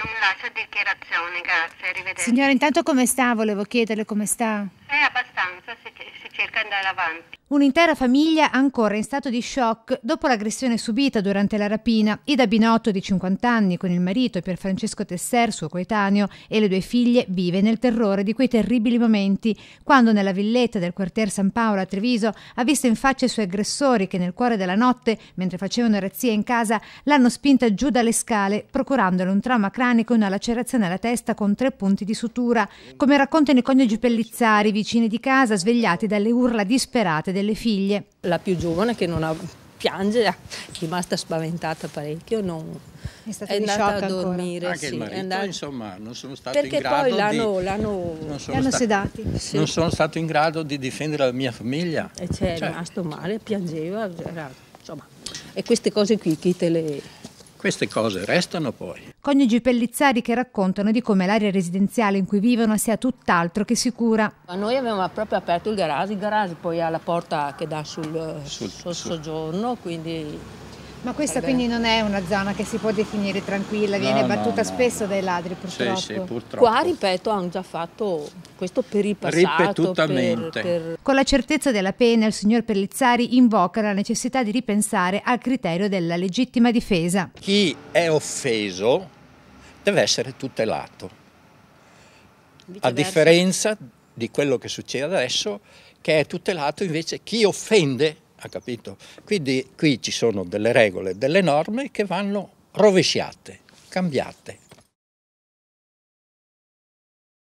non lascia dichiarazioni, grazie, arrivederci. Signora, intanto come sta? Volevo chiederle come sta. Abbastanza, si cerca di andare avanti. Un'intera famiglia ancora in stato di shock dopo l'aggressione subita durante la rapina. Ida Binotto, di 50 anni, con il marito Pierfrancesco Tesser, suo coetaneo, e le 2 figlie, vive nel terrore di quei terribili momenti, quando nella villetta del quartier San Paolo a Treviso ha visto in faccia i suoi aggressori che nel cuore della notte, mentre facevano razzia in casa, l'hanno spinta giù dalle scale, procurandole un trauma cranico e una lacerazione alla testa con 3 punti di sutura. Come raccontano i coniugi Pellizzari, vicini di casa, svegliati dalle urla disperate delle figlie. La più giovane, che non ha piange, è rimasta spaventata parecchio, è andata a dormire. Anche sì, il marito, insomma, non sono stato perché in grado poi l'hanno sedati. Sì. Non sono stato in grado di difendere la mia famiglia. E è rimasto male, piangeva, insomma. E queste cose qui, chi te le... Queste cose restano poi. Coniugi Pellizzari che raccontano di come l'area residenziale in cui vivono sia tutt'altro che sicura. Noi avevamo proprio aperto il garage poi ha la porta che dà sul soggiorno, quindi... Ma questa quindi non è una zona che si può definire tranquilla, viene battuta spesso dai ladri purtroppo. Sì, purtroppo. Qua, ripeto, hanno già fatto questo per il passato. Ripetutamente. Con la certezza della pena il signor Pellizzari invoca la necessità di ripensare al criterio della legittima difesa. Chi è offeso deve essere tutelato, a differenza di quello che succede adesso, che è tutelato invece chi offende. Ha capito? Quindi qui ci sono delle regole, delle norme che vanno rovesciate, cambiate.